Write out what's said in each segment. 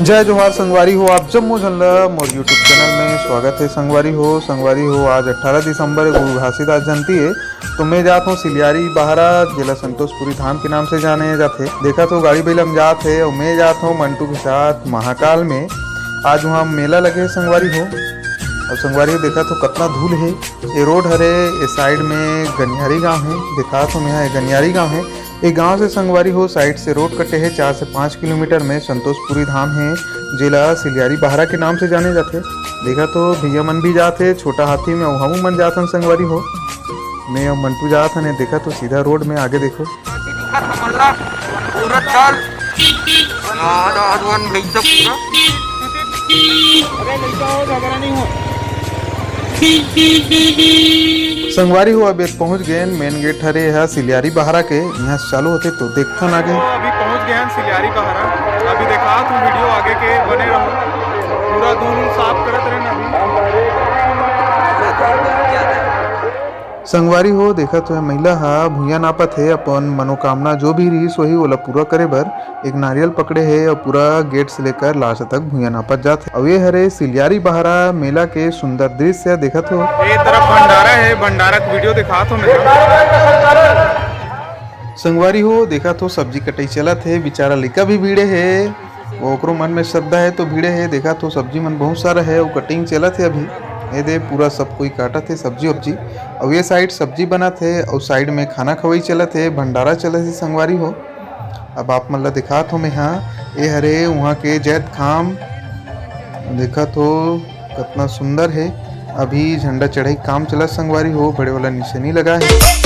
जय जोहार संगवारी हो। आप जम्मू झल्ला मोर यूट्यूब चैनल में स्वागत है। संगवारी हो आज 18 दिसंबर गुरु घासीदास जयंती है। तो मैं जाता हूँ सिलियारी बहरा, जिला संतोषपुरी धाम के नाम से जाने जाते। देखा तो गाड़ी बैलम जात है और मैं जाता हूँ मंटू के साथ महाकाल में। आज वहाँ मेला लगे संगवारी हो। और संगवारी हो देखा तो कितना धूल है। ये रोड हरे, ये साइड में गनियारी गांव है। देखा तो मैं यहाँ गनियारी गांव है। ये गांव से संगवारी हो साइड से रोड कटे है 4 से 5 किलोमीटर में संतोषपुरी धाम है, जिला सिलियारी बहरा के नाम से जाने जाते। देखा तो भैया मन भी जाते छोटा हाथी में, हम मन जाते संगवारी हो। मैं और मंटू जात हने। देखा तो सीधा रोड में आगे देखो। संगवारी हो अब पहुंच गए मेन गेट हरे है सिलियारी बहरा के। यहाँ से चालू होते तो देखता ना आगे। अभी पहुंच गए हैं सिलियारी बहरा। अभी देखा तुम वीडियो आगे के बने रहो, पूरा धूल साफ करत रहे अभी। संगवारी हो देखा तो है महिला हा भूया नापत है। अपन मनोकामना जो भी रही वही ओला पूरा करे बर एक नारियल पकड़े है और पूरा गेट से लेकर लास्ट तक भूया नापत जात है। अब ये हरे सिलियारी बहरा मेला के सुंदर दृश्य देखा तो। ये तरफ भंडारा है, भंडारा का वीडियो दिखा तो मैं। संगवारी हो देखा तो सब्जी कटाई चलत है। बेचारा लिका भी भीड़े है, वो ओकरो मन में श्रद्धा है तो भीड़े है। देखा तो सब्जी मन बहुत सारा है, वो कटिंग चलत है अभी। ये दे पूरा सब कोई काटत है सब्जी वब्जी। और ये साइड सब्जी बनत है और साइड में खाना खवाई चलत है, भंडारा चलत है संगवारी हो। अब आप मतलब दिखात हो मैं यहाँ ये हरे वहाँ के जैत खाम देखा तो कितना सुंदर है। अभी झंडा चढ़ाई काम चलत संगवारी हो, बड़े वाला निशानी लगा है।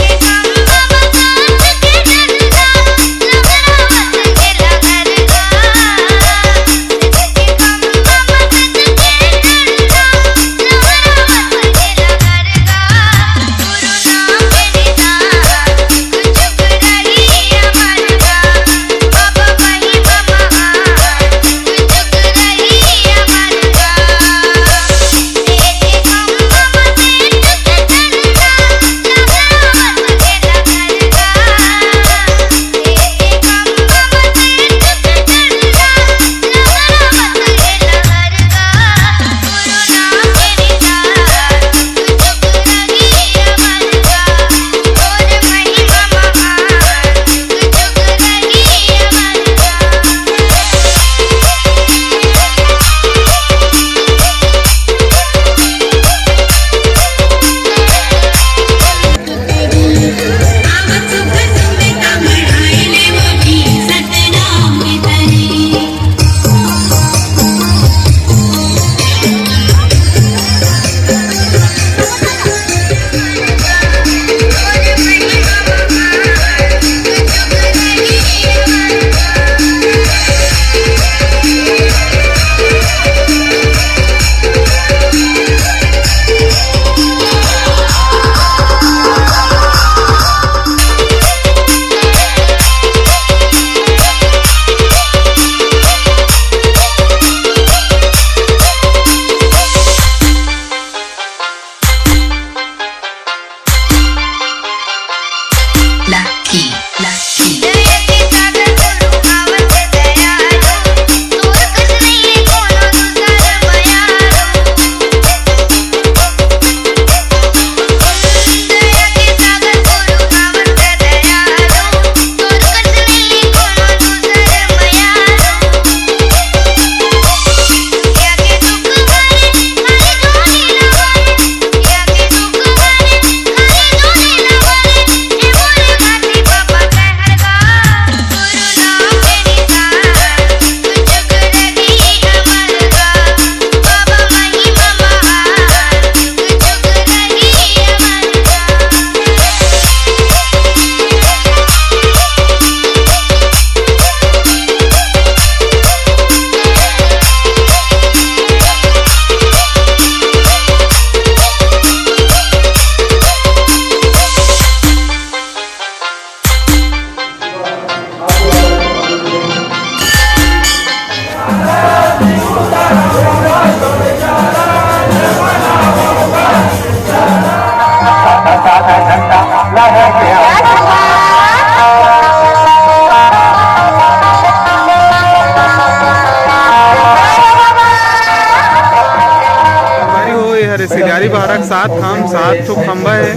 सात ठो खंबा है।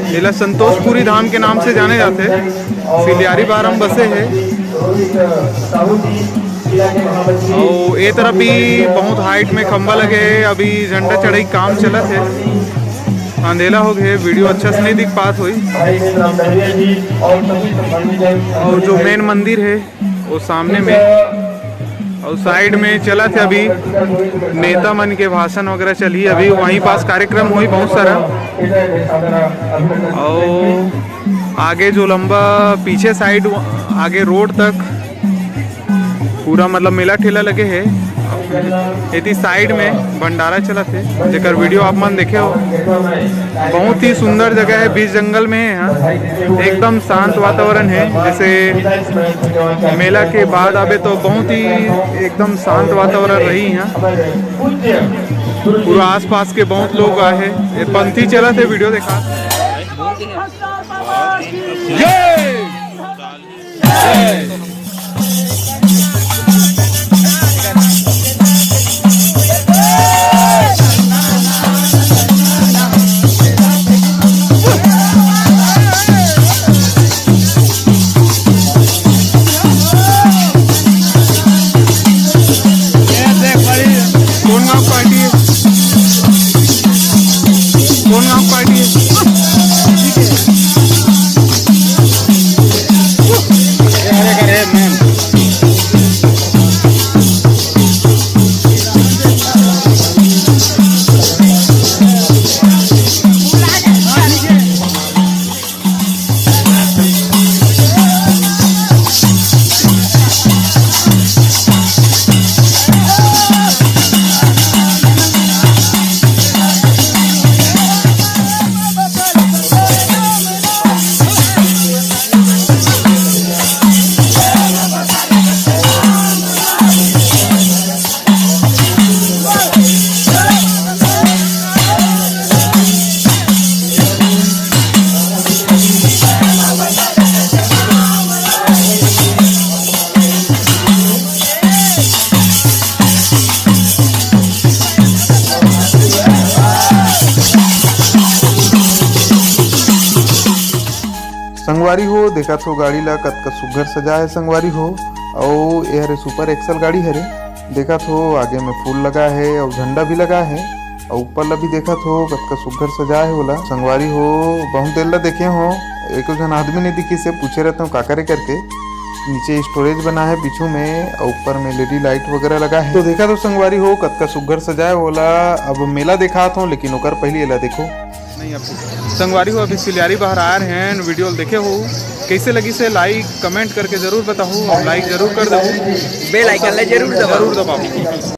जिला संतोषपुरी धाम के नाम से जाने जाते हैं। सिलियारी बाहर हम बसे है और ये तरफ भी बहुत हाइट में खंबा लगे है। अभी झंडा चढ़ाई काम चलत है। अंधेला हो गए, वीडियो अच्छा से नहीं दिख पात हुई। और जो मेन मंदिर है वो सामने में और साइड में चला थे। अभी नेता मन के भाषण वगैरह चली, अभी वहीं पास कार्यक्रम हुई बहुत सारा। और आगे जो लंबा पीछे साइड आगे रोड तक पूरा मतलब मेला ठेला लगे है। इतनी साइड में भंडारा चला थे, जेकर वीडियो आप मन देखे हो। बहुत ही सुंदर जगह है, बीच जंगल में है यहाँ। एकदम शांत वातावरण है। जैसे मेला के बाद आवे तो बहुत ही एकदम शांत वातावरण रही यहाँ। पूरा आसपास के बहुत लोग आए हैं। ये पंथी चला थे, वीडियो देखा। संगवारी हो देखा तो गाड़ी ला कतका सुघर सजा है संगवारी हो। और ये हरे सुपर एक्सल गाड़ी हरे। देखा तो आगे में फूल लगा है और झंडा भी लगा है। और ऊपर ला भी देखा तो कतका सुघर सजा है बोला संगवारी हो। बहुत देर ला देखे हो, एक जन आदमी ने दिखी से पूछे रहता हूँ का करे करके। नीचे स्टोरेज बना है पीछू में और ऊपर में लेडी लाइट वगैरह लगा है। तो देखा तो संगवारी हो कतका सुघर सजाए बोला। अब मेला देखा था लेकिन ओकर पहले एला देखो नहीं। अब संगवारी हो अभी सिलियारी बाहर आ रहे हैं। वीडियो देखे हो कैसे लगी से लाइक कमेंट करके जरूर बताओ। और लाइक जरूर कर दो, बेल आइकन जरूर दबाओ। जरूर दबाओ।